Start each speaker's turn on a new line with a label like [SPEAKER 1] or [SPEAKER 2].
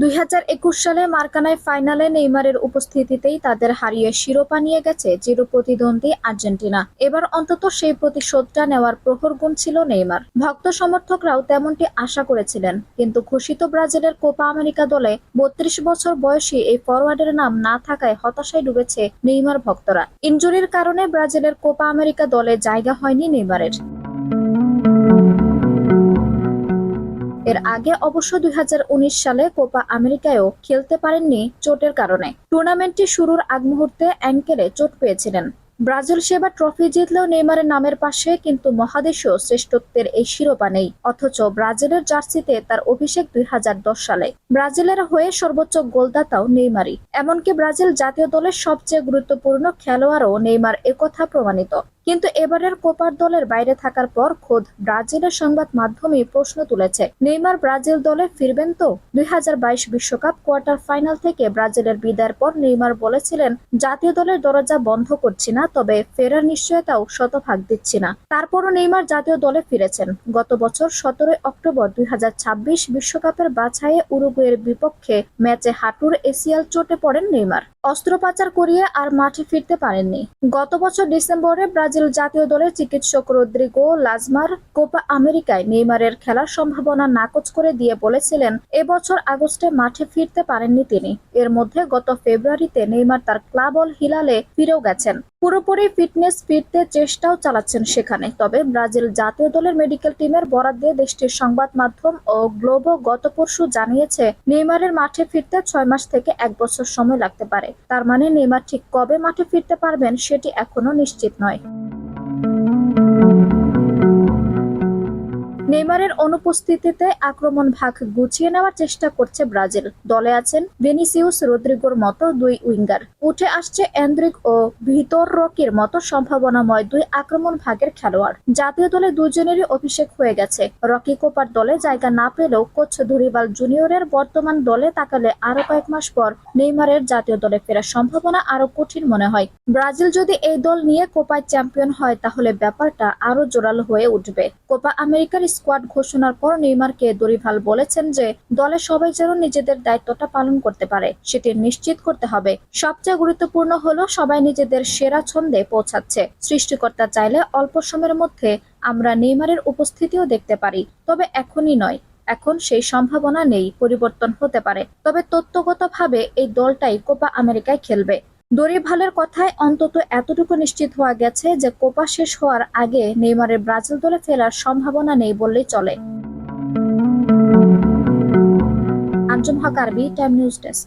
[SPEAKER 1] 2021 সালে মার্কানায় ফাইনালে নেইমারের উপস্থিতিতেই তাদের হারিয়ে শিরোপা নিয়ে গেছে চিরপ্রতিদ্বন্দ্বী আর্জেন্টিনা। এবার অন্তত সেই প্রতিশোধটা নেওয়ার প্রহর গুনছিল নেইমার। ভক্ত সমর্থকরাও তেমনটি আশা করেছিলেন, কিন্তু ঘোষিত ব্রাজিলের কোপা আমেরিকা দলে 32 বছর বয়সী এই ফরওয়ার্ডের নাম না থাকায় হতাশায় ডুবেছে নেইমার ভক্তরা। ইনজুরির কারণে ব্রাজিলের কোপা আমেরিকা দলে জায়গা হয়নি নেইমারের। এর আগে অবশ্য 2019 সালে কোপা আমেরিকায়ও খেলতে পারেননি চোটের কারণে। টুর্নামেন্টটি শুরুর আগ মুহূর্তে অ্যাঙ্কেলে চোট পেয়েছিলেন। ব্রাজিল সেবার ট্রফি জিতলেও নেইমারের নামের পাশে কিন্তু মহাদেশীয় শ্রেষ্ঠত্বের এই শিরোপা নেই। অথচ ব্রাজিলের জার্সিতে তার অভিষেক 2010 সালে। ব্রাজিলের হয়ে সর্বোচ্চ গোলদাতাও নেইমারই। এমনকি ব্রাজিল জাতীয় দলের সবচেয়ে গুরুত্বপূর্ণ খেলোয়াড়ও নেইমার একথা প্রমাণিত। কিন্তু এবারের কোপার দলের বাইরে থাকার পর খোদ ব্রাজিলের সংবাদ মাধ্যমেই প্রশ্ন তুলেছে, নেইমার ব্রাজিল দলে ফিরবেন তো? 2022 বিশ্বকাপ কোয়ার্টার ফাইনাল থেকে ব্রাজিলের বিদায়ের পর নেইমার বলেছিলেন, জাতীয় দলের দরজা বন্ধ করছি না, তবে ফেরার নিশ্চয়তাও শতভাগ দিচ্ছি না। তারপরও নেইমার জাতীয় দলে ফিরেছেন। গত বছর 17 অক্টোবর 2026 বিশ্বকাপের বাছাইয়ে উরুগুয়ের বিপক্ষে ম্যাচে হাঁটুর এসিএল চোটে পড়েন নেইমার। অস্ত্রোপচার করিয়ে আর মাঠে ফিরতে পারেননি। গত বছর ডিসেম্বরে ব্রাজিল জাতীয় দলের চিকিৎসক রদ্রিগো লাজমার কোপা আমেরিকায় নেইমারের খেলার সম্ভাবনা নাকচ করে দিয়ে বলেছিলেন, এবছর আগস্টে মাঠে ফিরতে পারেননি তিনি। এর মধ্যে গত ফেব্রুয়ারিতে নেইমার তার ক্লাব অল হিলালে ফিরেও গেছেন। পুরোপুরি ফিটনেস ফিরতে চেষ্টাও চালাচ্ছেন সেখানে। তবে ব্রাজিল জাতীয় দলের মেডিকেল টিমের বরাত দিয়ে দেশটির সংবাদ মাধ্যম ও গ্লোবো গত পরশু জানিয়েছে, নেইমারের মাঠে ফিরতে 6 মাস থেকে 1 বছর সময় লাগতে পারে। তার মানে নেইমার ঠিক কবে মাঠে ফিরতে পারবেন সেটি এখনো নিশ্চিত নয়। নেইমারের অনুপস্থিতিতে আক্রমণ ভাগ গুছিয়ে নেওয়ার চেষ্টা করছে ব্রাজিল। দলে আছেন ভিনিসিউস, রদ্রিগোর মতো দুই উইঙ্গার। উঠে আসছে এন্দ্রিক ও ভিতর রকির মতো সম্ভাবনাময় দুই আক্রমণ ভাগের খেলোয়াড়। জাতীয় দলে দুজনেরই অভিষেক হয়ে গেছে। রকি কোপার দলে জায়গা না পেলেও কোচ দুরিবাল জুনিয়রের বর্তমান দলে তাকালে আরো কয়েক মাস পর নেইমারের জাতীয় দলে ফেরার সম্ভাবনা আরো কঠিন মনে হয়। ব্রাজিল যদি এই দল নিয়ে কোপায় চ্যাম্পিয়ন হয় তাহলে ব্যাপারটা আরো জোরালো হয়ে উঠবে। কোপা আমেরিকার স্কোয়াড ঘোষণার পর নেইমারকে দরিভাল বলেছেন যে, দলে সবাই যেন নিজেদের দায়িত্বটা পালন করতে পারে সেটি নিশ্চিত করতে হবে। সবচেয়ে গুরুত্বপূর্ণ হলো সবাই নিজেদের সেরা ছন্দে পৌঁছাচ্ছে। সৃষ্টিকর্তা চাইলে অল্প সময়ের মধ্যে আমরা নেইমারের উপস্থিতিও দেখতে পারি, তবে এখনই নয়। এখন সেই সম্ভাবনা নেই, পরিবর্তন হতে পারে। তবে তত্ত্বগতভাবে এই দলটাই কোপা আমেরিকায় খেলবে। দরিভালের কথায় অন্তত এতটুকু নিশ্চিত হওয়া গেছে যে কোপা শেষ হওয়ার আগে নেইমারের ব্রাজিল দলে ফেরার সম্ভাবনা নেই বললেই চলে। আঞ্জুম হক আরবি, টাইম নিউজ ডেস্ক।